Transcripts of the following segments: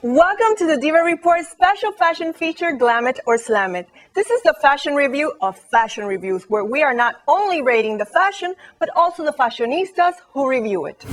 Welcome to the Diva Report special fashion feature, Glam It or Slam It. This is the fashion review of fashion reviews, where we are not only rating the fashion, but also the fashionistas who review it.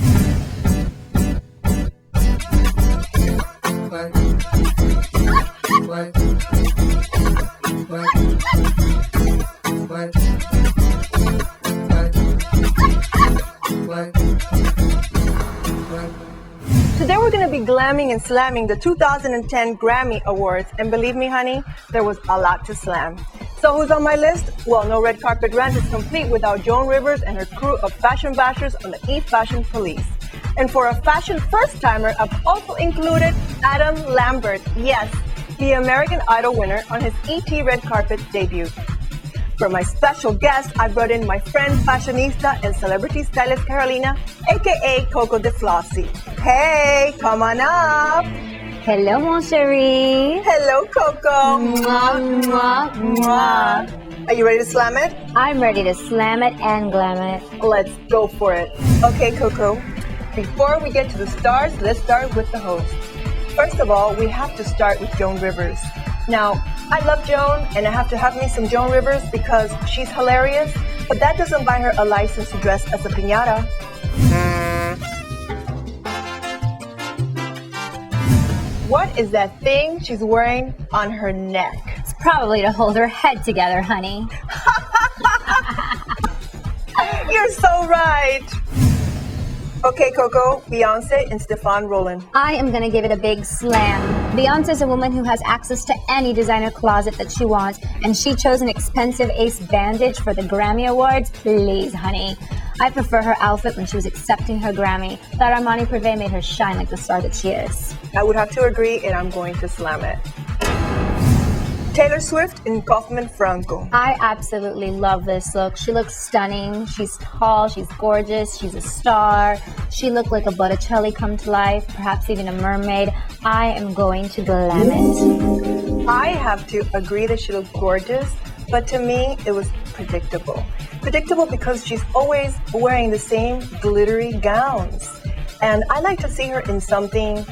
Today we're going to be glamming and slamming the 2010 Grammy Awards, and believe me, honey, there was a lot to slam. So who's on my list? Well, no red carpet rant is complete without Joan Rivers and her crew of fashion bashers on the E-Fashion Police. And for a fashion first-timer, I've also included Adam Lambert, yes, the American Idol winner, on his ET red carpet debut. For my special guest, I brought in my friend, fashionista, and celebrity stylist Carolina, aka Coco de Flossie. Hey, come on up. Hello, mon chéri. Hello, Coco. Mwah, mwah, mwah. Are you ready to slam it? I'm ready to slam it and glam it. Let's go for it. Okay, Coco. Before we get to the stars, let's start with the host. First of all, we have to start with Joan Rivers. Now, I love Joan, and I have to have me some Joan Rivers because she's hilarious, but that doesn't buy her a license to dress as a piñata. What is that thing she's wearing on her neck? It's probably to hold her head together, honey. You're so right. Okay, Coco, Beyonce and Stefan Rollin. I am going to give it a big slam. Beyonce is a woman who has access to any designer closet that she wants, and she chose an expensive Ace bandage for the Grammy Awards. Please, honey. I prefer her outfit when she was accepting her Grammy. That Armani Privé made her shine like the star that she is. I would have to agree, and I'm going to slam it. Taylor Swift and Kaufman Franco. I absolutely love this look. She looks stunning. She's tall, she's gorgeous, she's a star. She looked like a Botticelli come to life, perhaps even a mermaid. I am going to glam it. I have to agree that she looked gorgeous, but to me, it was predictable. Predictable because she's always wearing the same glittery gowns. And I like to see her in something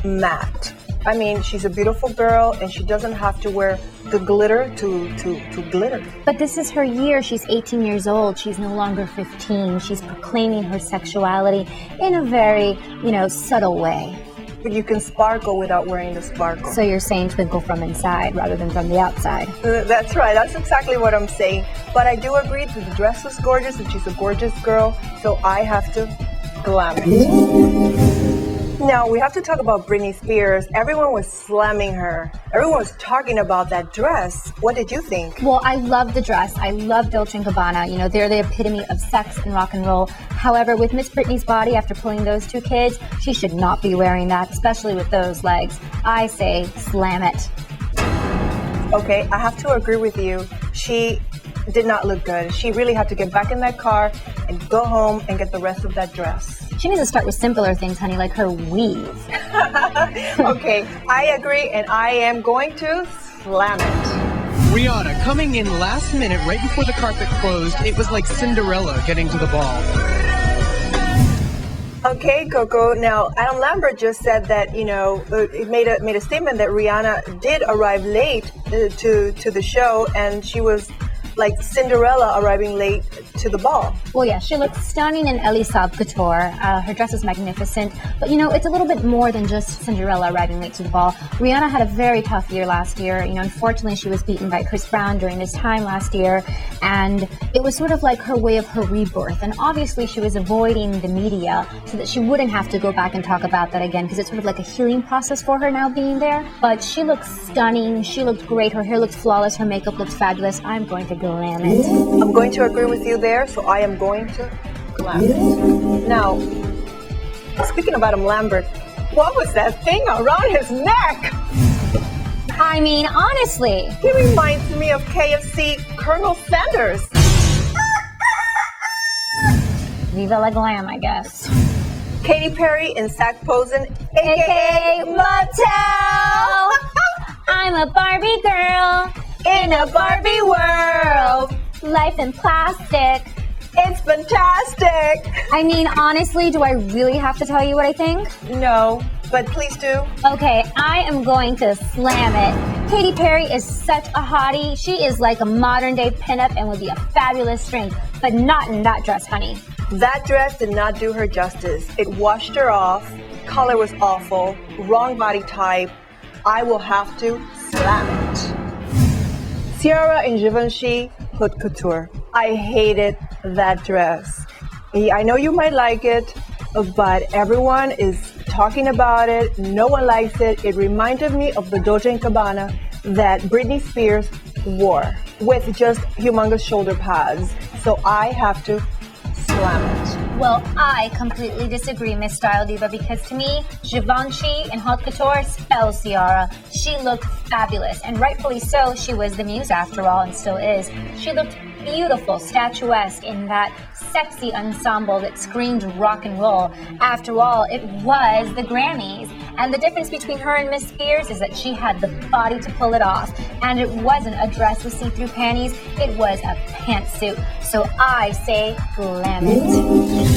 matte. I mean, she's a beautiful girl, and she doesn't have to wear the glitter to glitter. But this is her year. She's 18 years old. She's no longer 15. She's proclaiming her sexuality in a very, subtle way. But you can sparkle without wearing the sparkle. So you're saying twinkle from inside rather than from the outside. That's right. That's exactly what I'm saying. But I do agree that the dress was gorgeous, and she's a gorgeous girl, so I have to glam it. Now, we have to talk about Britney Spears. Everyone was slamming her. Everyone was talking about that dress. What did you think? Well, I love the dress. I love Dolce & Gabbana. They're the epitome of sex and rock and roll. However, with Miss Britney's body, after pulling those two kids, she should not be wearing that, especially with those legs. I say slam it. Okay, I have to agree with you. She did not look good. She really had to get back in that car and go home and get the rest of that dress. She needs to start with simpler things, honey, like her weave. Okay, I agree, and I am going to slam it. Rihanna coming in last minute right before the carpet closed. It was like Cinderella getting to the ball. Okay, Coco. Now, Adam Lambert just said that, it made a statement that Rihanna did arrive late to the show, and she was like Cinderella arriving late to the ball. Well, yeah, she looks stunning in Elie Saab Couture. Her dress is magnificent. But, it's a little bit more than just Cinderella arriving late to the ball. Rihanna had a very tough year last year. Unfortunately, she was beaten by Chris Brown during this time last year. And it was sort of like her way of her rebirth. And obviously, she was avoiding the media so that she wouldn't have to go back and talk about that again, because it's sort of like a healing process for her now being there. But she looks stunning. She looked great. Her hair looks flawless. Her makeup looks fabulous. I'm going to glam it. I'm going to agree with you there, so I am going to glam it. Now, speaking of Adam Lambert, what was that thing around his neck? I mean, honestly. He reminds me of KFC Colonel Sanders. Viva la glam, I guess. Katy Perry and Zach Posen, aka Mattel. I'm a Barbie girl in a Barbie world. Life in plastic It's fantastic. I mean, honestly, do I really have to tell you what I think? No, but please do. Okay, I am going to slam it. Katy Perry is such a hottie. She is like a modern day pinup and would be a fabulous strength, but not in that dress, honey. That dress did not do her justice. It washed her off. Color was awful. Wrong body type. I will have to slam it. Ciara in Givenchy Haute Couture. I hated that dress. I know you might like it, but everyone is talking about it. No one likes it. It reminded me of the Dolce & Gabbana that Britney Spears wore with just humongous shoulder pads. So I have to slam it. Well, I completely disagree, Miss Style Diva, because to me, Givenchy and Haute Couture spells Ciara. She looked fabulous, and rightfully so. She was the muse after all, and still is. She looked beautiful, statuesque in that sexy ensemble that screamed rock and roll. After all, it was the Grammys. And the difference between her and Miss Spears is that she had the body to pull it off. And it wasn't a dress with see-through panties, it was a pantsuit. So I say, glam it.